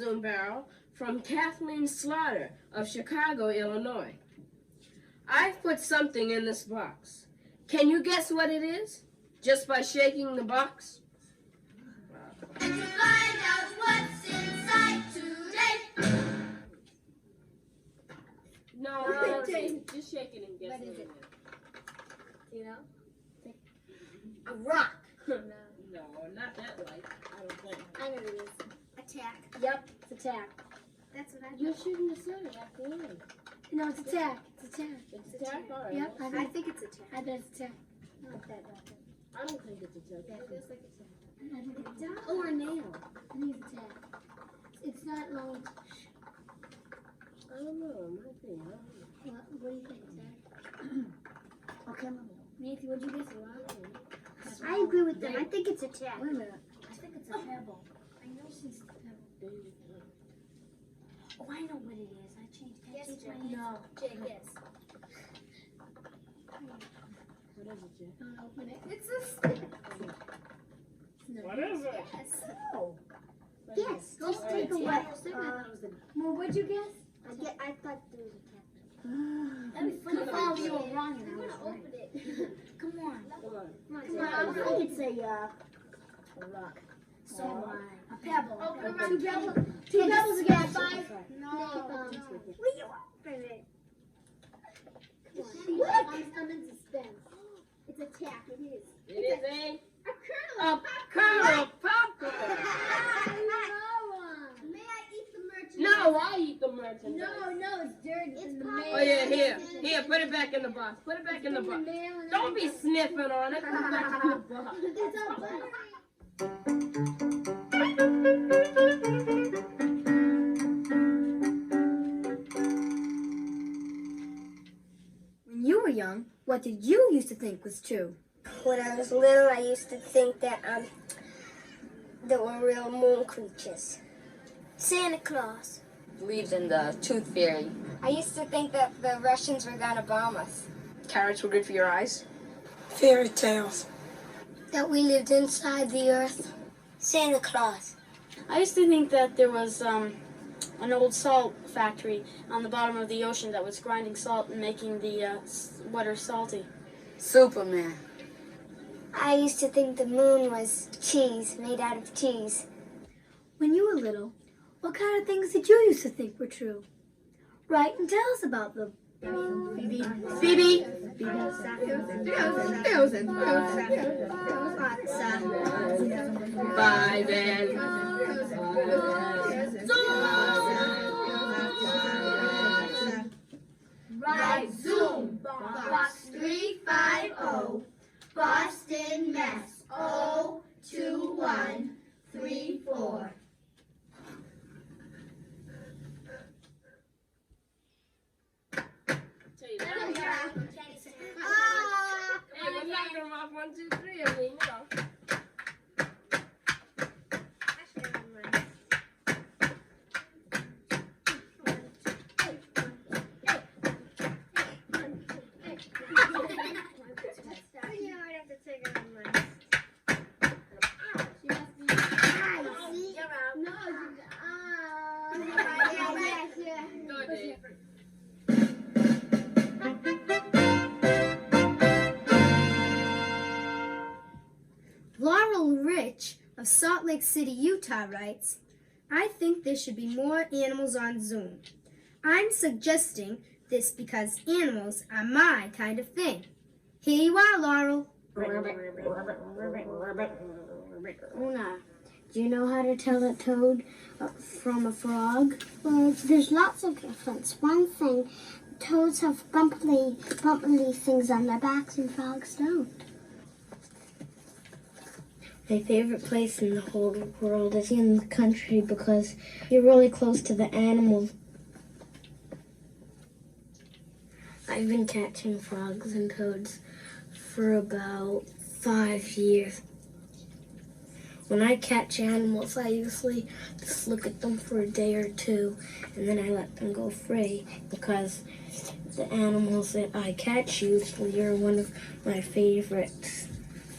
Zoom barrel from Kathleen Slaughter of Chicago, Illinois. I've put something in this box. Can you guess what it is? Just by shaking the box? And to find out what's inside today. No, just shake it and guess What is what it? is. You know? A rock. No, not that light. I don't think. I know it is. Attack. Yep, it's a tack. That's what I You thought. shouldn't have said it after all. No, it's a tack. It's a tack. It's a tack? All right. Yep, I I bet. think it's attack. I bet it's a tack. Not that rocket. I don't think it's a tack. It feels like attack. I think it's a tack. Or a nail. I think it's a tack. It's not long. I don't know. It might be. I don't know. What do you think, Zach? Okay, Nancy, what'd you guess? A rock? I agree with them. I think it's attack. Wait a minute. I think it's a pebble. I know she's a pebble. Oh, I know what it is. I changed. Yes, Jay. Jay. No. Jake, yes. What is it, Jay? Don't open it. It's a stick. What is it? Yes. Oh. Yes. Just Just take take a a look. look. Well, what'd you guess? I thought there was a attack. That'd be funny if Come all you were wrong and I I'm was gonna right. open it. Come on. Come on. Come on. I think it's a rock. So, a pebble. Oh, come Two on. pebbles. Two pebbles against five. No. Will you open it? Look. I'm in suspense. It's attack. It is. It is a A kernel of popcorn. May I eat the merchandise? No, I eat the merchandise. No, it's dirty. It's in the popcorn. mail. Oh yeah, here, put it back in the box. Put it back in the box. mail and Don't be sniffing on it. Put it back in the box. It's all buttery. When you were young, what did you used to think was true? When I was little, I used to think that there were real moon creatures. Santa Claus. Believes in the tooth fairy. I used to think that the Russians were gonna bomb us. Carrots were good for your eyes. Fairy tales. That we lived inside the earth. Santa Claus. I used to think that there was an old salt factory on the bottom of the ocean that was grinding salt and making the water salty. Superman. I used to think the moon was cheese, made out of cheese. When you were little, what kind of things did you used to think were true? Write and tell us about them. Phoebe. Five and Right, Zoom, box 350, Boston, Mass. 02134. Hey, we're knocking them off 1, 2, 3. I mean, you know. Go, Dave. Laurel Rich of Salt Lake City, Utah writes, I think there should be more animals on Zoom. I'm suggesting this because animals are my kind of thing. Here you are, Laurel. Una, do you know how to tell a toad from a frog? Well, there's lots of difference. One thing, toads have bumpy things on their backs and frogs don't. My favorite place in the whole world is in the country because you're really close to the animals. I've been catching frogs and toads for about 5 years. When I catch animals, I usually just look at them for a day or two, and then I let them go free because the animals that I catch usually are one of my favorites.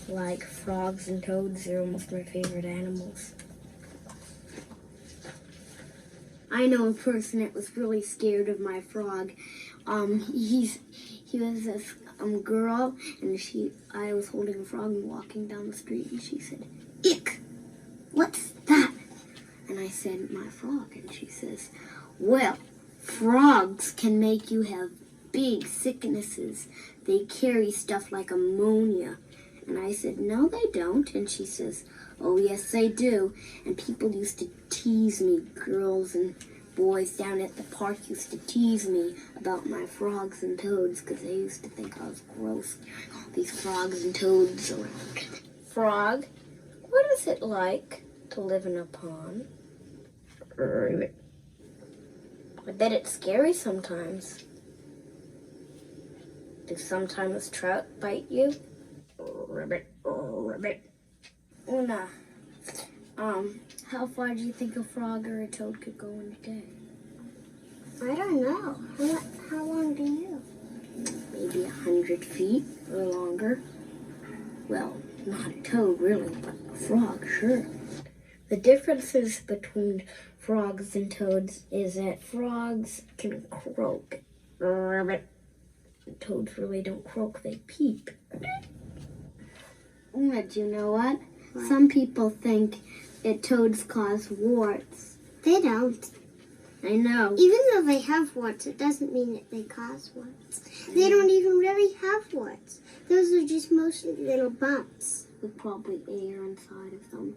Like frogs and toads are almost my favorite animals. I know a person that was really scared of my frog. He was this girl, and I was holding a frog and walking down the street, and she said, "Ick, what's that?" And I said, "My frog." And she says, "Well, frogs can make you have big sicknesses. They carry stuff like ammonia." And I said, "No, they don't." And she says, "Oh, yes, they do." And people used to tease me, girls and boys down at the park used to tease me about my frogs and toads because they used to think I was gross. All these frogs and toads around. Frog, what is it like to live in a pond? I bet it's scary sometimes. Do sometimes trout bite you? Ribbit. Una, how far do you think a frog or a toad could go in a day? I don't know. How long do you? Maybe 100 feet or longer. Well, not a toad really, but a frog, sure. The differences between frogs and toads is that frogs can croak. Toads really don't croak, they peep. Una, do you know what? Some people think that toads cause warts. They don't. I know. Even though they have warts, it doesn't mean that they cause warts. They don't even really have warts. Those are just mostly little bumps. With probably air inside of them.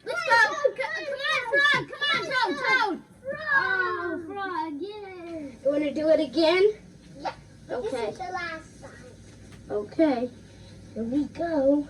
Let's go. Come on, frog. Come on, toad. Oh, frog, yay! You want to do it again? Yeah. Okay. This is the last time. Okay. Here we go.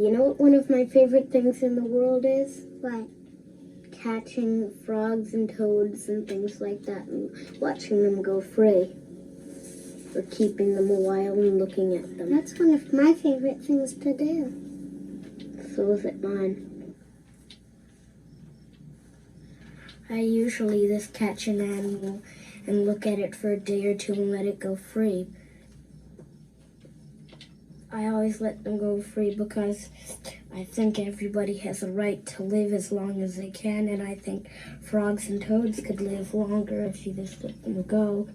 You know what one of my favorite things in the world is? What? Catching frogs and toads and things like that and watching them go free. Or keeping them a while and looking at them. That's one of my favorite things to do. So is it mine. I usually just catch an animal and look at it for a day or two and let it go free. I always let them go free because I think everybody has a right to live as long as they can, and I think frogs and toads could live longer if you just let them go.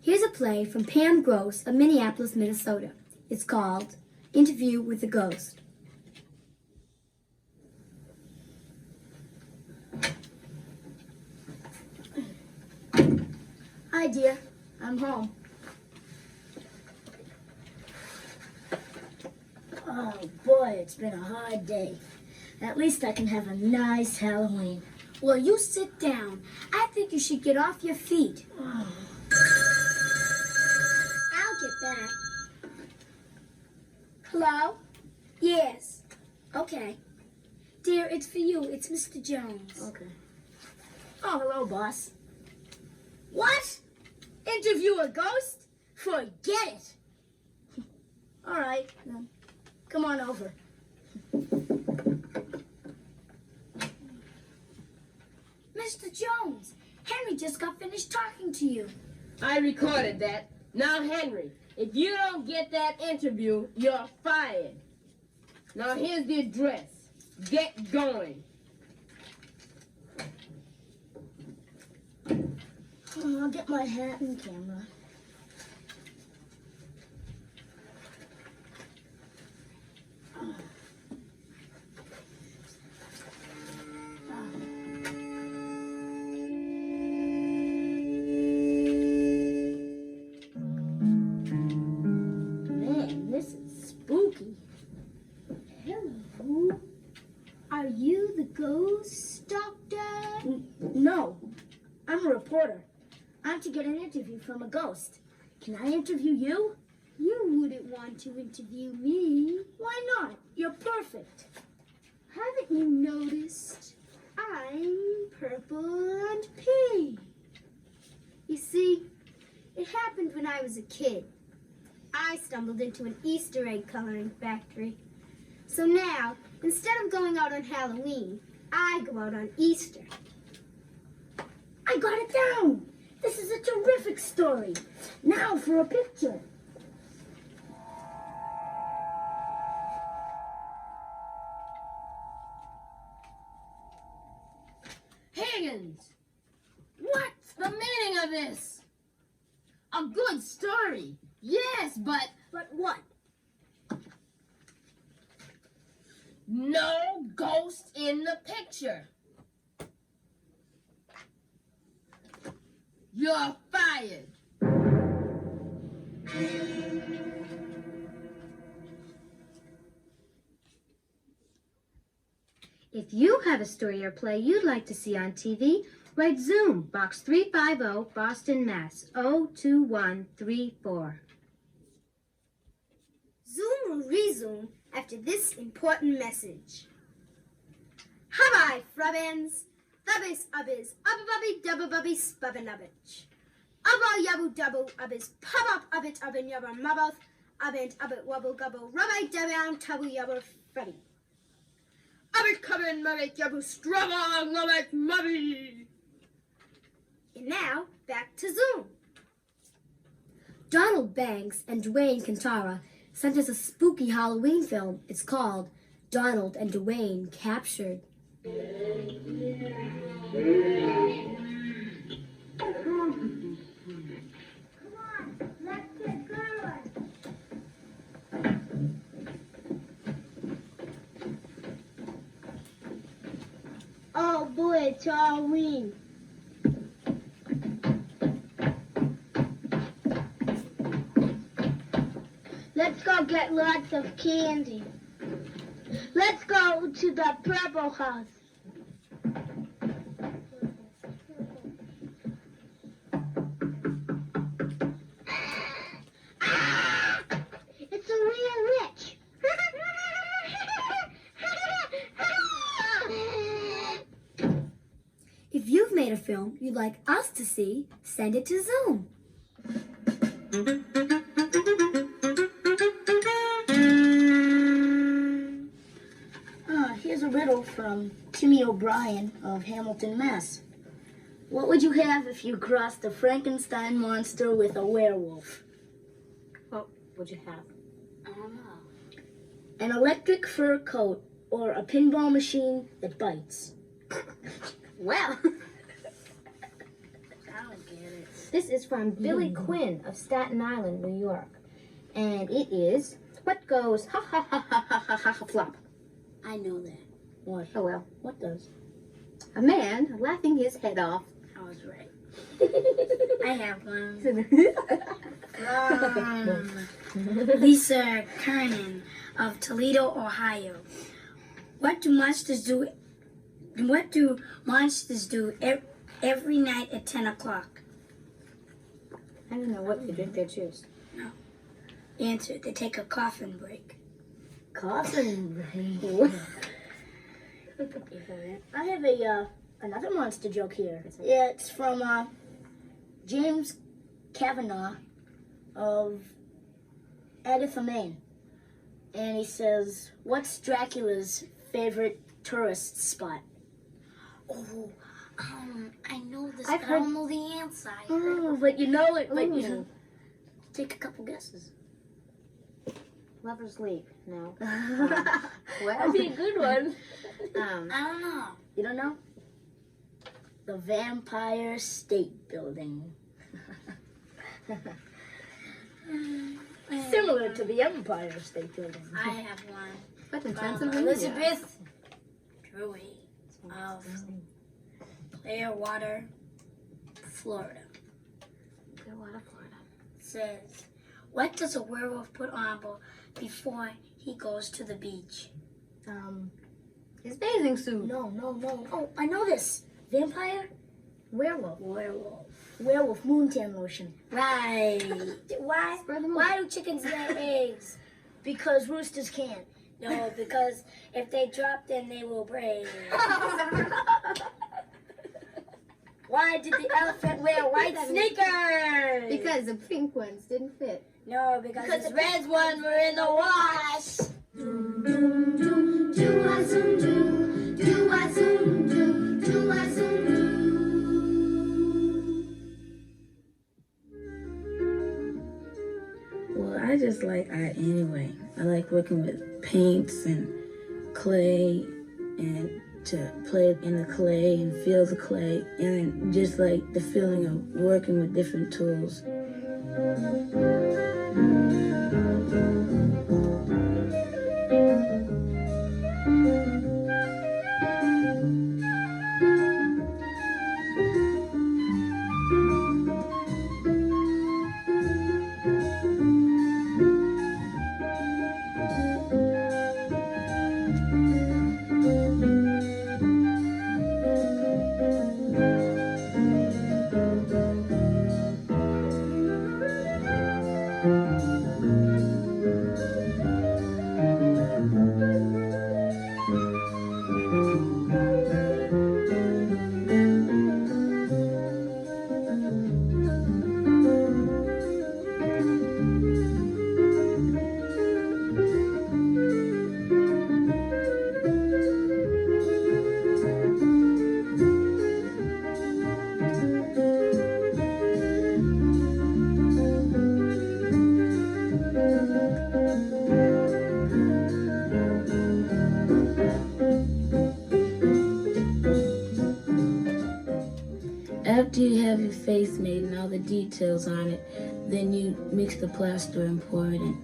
Here's a play from Pam Gross of Minneapolis, Minnesota. It's called Interview with a Ghost. Hi, dear. I'm home. Oh, boy, it's been a hard day. At least I can have a nice Halloween. Well, you sit down. I think you should get off your feet. I'll get back. Hello? Yes. Okay. Dear, it's for you. It's Mr. Jones. Okay. Oh, hello, boss. What? Interview a ghost? Forget it. All right, then. Come on over. Mr. Jones, Henry just got finished talking to you. I recorded that. Now, Henry, if you don't get that interview, you're fired. Now, here's the address. Get going. I'll get my hat and camera. you the ghost doctor? No, I'm a reporter. I'm to get an interview from a ghost. Can I interview you? You wouldn't want to interview me. Why not? You're perfect. Haven't you noticed? I'm purple and pink. You see, it happened when I was a kid. I stumbled into an Easter egg coloring factory. So now, instead of going out on Halloween, I go out on Easter. I got it down. This is a terrific story. Now for a picture. Higgins, what's the meaning of this? A good story, yes, but what? no ghost in the picture. You're fired. If you have a story or play you'd like to see on TV, write Zoom, Box 350, Boston, Mass. 02134. Zoom will resume after this important message. Habai, Frabens, Thubis, Ubbis, Ubbabubby, Dubbabubby, Spubbenubbich. Ubba, Yabbu, Dubbu, Ubbis, Pub up, Ubbit, Ubbin, Yubber, Mubboth, Ubbint, Ubbit, Wubble, Gubble, Rubby, Dubbound, Tubbu, Yubber, Freddy. Ubbit, Cubbin, Mubbit, Yubbu, Struggle, Mubbit, Mubby. And now, back to Zoom. Donald Banks and Dwayne Cantara sent us a spooky Halloween film. It's called Donald and Dwayne Captured. Oh boy, it's Halloween. Let's go get lots of candy. Let's go to the Purple House. It's a real witch. If you've made a film you'd like us to see, send it to Zoom. Here's a riddle from Timmy O'Brien of Hamilton, Mass. What would you have if you crossed a Frankenstein monster with a werewolf? What would you have? I don't know. An electric fur coat or a pinball machine that bites? Well, I don't get it. this is from Billy Quinn of Staten Island, New York. And it is, what goes ha ha ha ha ha ha ha ha flop? I know that. What? Oh well. What does? A man laughing his head off. I was right. I have one. Lisa Kernan of Toledo, Ohio. What do monsters do? What do monsters do every night at 10 o'clock? I don't know what they drink their juice. Answer: they take a coffin break. Coffin. I have another monster joke here. Yeah, it's from James Kavanaugh of Agatha, Maine. And he says, what's Dracula's favorite tourist spot? Oh, I know this, I've but heard- I don't know the answer. Oh, but you know it, but you take a couple guesses. Lover's Leap. No. That'd be a good one. I don't know. You don't know? The Vampire State Building. Similar to the Empire State Building. I have one. What's in From Pennsylvania? Elizabeth Drury of Clearwater, Florida. Clearwater, Florida. Says, what does a werewolf put on before he goes to the beach? His bathing suit. No. Oh, I know this. Vampire? Werewolf. Werewolf moontan lotion. Right. Why? Spread them Why do chickens lay eggs? Because roosters can't. No, because if they drop them, they will break. Why did the elephant wear white sneakers? Because the pink ones didn't fit. No, because the red ones were in the wash. Well, I just like art anyway. I like working with paints and clay and to play in the clay and feel the clay and then just like the feeling of working with different tools. After you have your face made and all the details on it, then you mix the plaster and pour it in.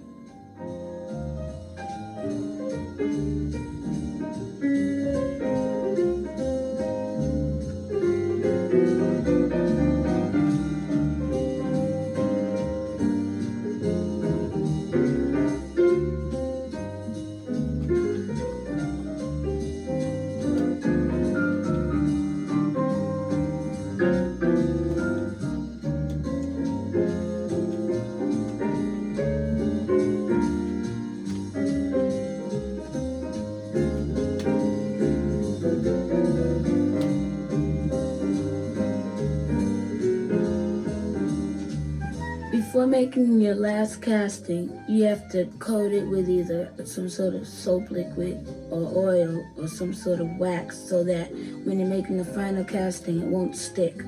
Before making your last casting, you have to coat it with either some sort of soap liquid or oil or some sort of wax so that when you're making the final casting, it won't stick.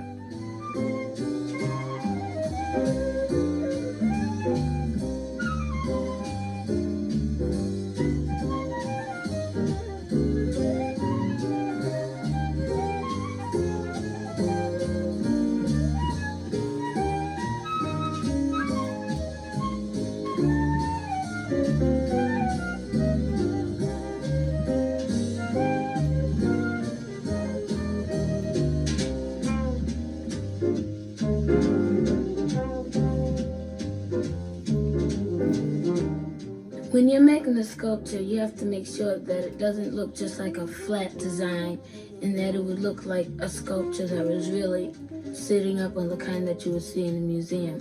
When you're making a sculpture, you have to make sure that it doesn't look just like a flat design and that it would look like a sculpture that was really sitting up on the kind that you would see in a museum.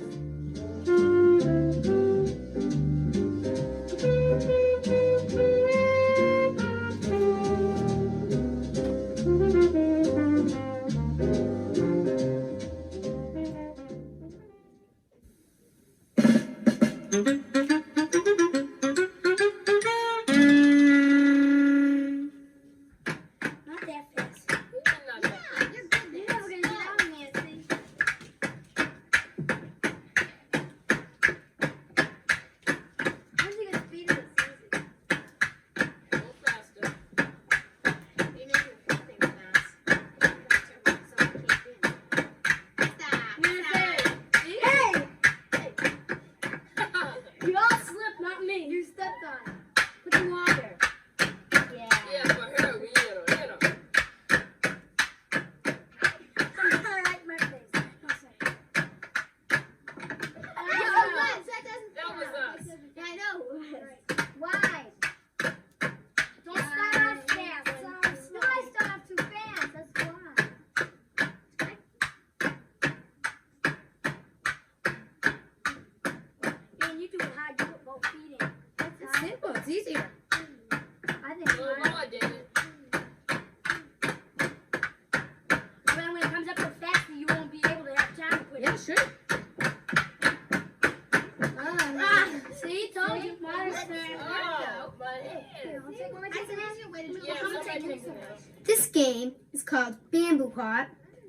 Not that fast. This game is called Bamboo Hop,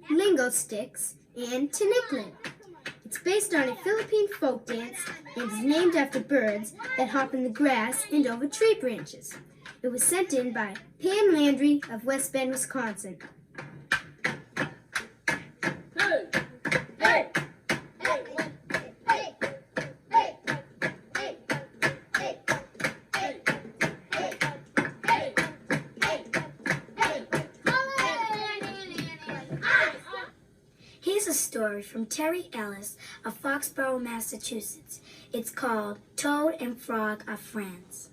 Lingo Sticks, and Tiniklin. It's based on a Philippine folk dance and is named after birds that hop in the grass and over tree branches. It was sent in by Pam Landry of West Bend, Wisconsin. Here's a story from Terry Ellis of Foxborough, Massachusetts. It's called Toad and Frog Are Friends.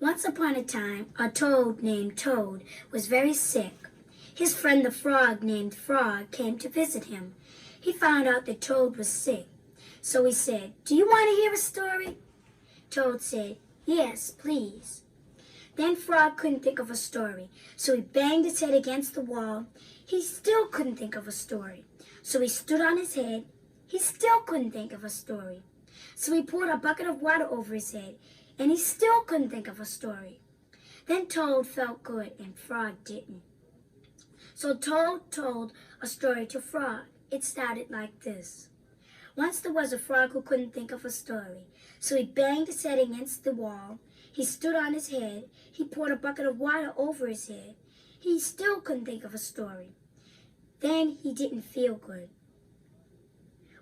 Once upon a time, a toad named Toad was very sick. His friend the frog named Frog came to visit him. He found out that Toad was sick. So he said, "Do you want to hear a story?" Toad said, "Yes, please." Then Frog couldn't think of a story, so he banged his head against the wall. He still couldn't think of a story. So he stood on his head. He still couldn't think of a story. So he poured a bucket of water over his head, and he still couldn't think of a story. Then Toad felt good, and Frog didn't. So Toad told a story to Frog. It started like this. Once there was a frog who couldn't think of a story. So he banged his head against the wall. He stood on his head. He poured a bucket of water over his head. He still couldn't think of a story. Then he didn't feel good.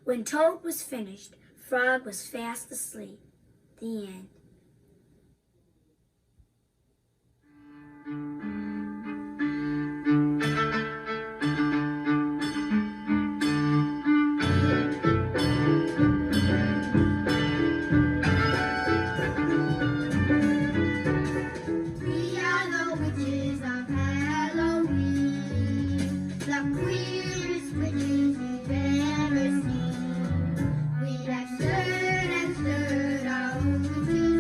When Toad was finished, Frog was fast asleep. The end. We are the witches of Halloween, the queerest witches you've ever seen. We have stirred and stirred our witches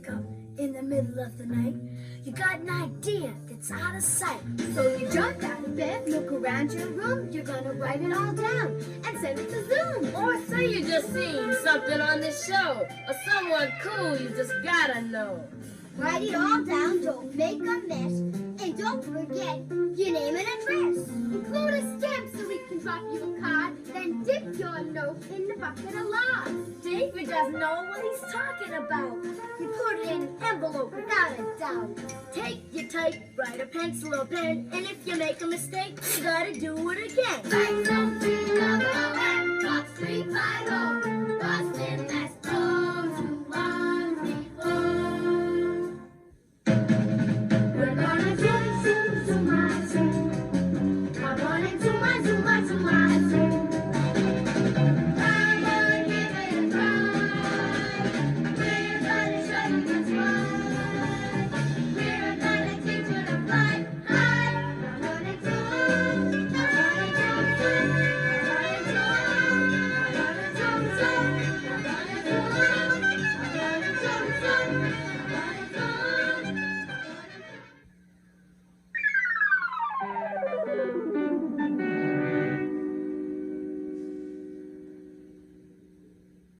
wake up in the middle of the night. You got an idea that's out of sight. So you jump out of bed, look around your room, you're gonna write it all down and send it to Zoom. Or say you just seen something on this show, or someone cool you just gotta know. Write it all down, don't make a mess, and don't forget your name and address. Include a stamp so we can drop you a card, then dip your note in the bucket of lard. David doesn't know what he's talking about. You put it in an envelope without a doubt. Take your type, write a pencil or pen, and if you make a mistake, you gotta do it again. Write something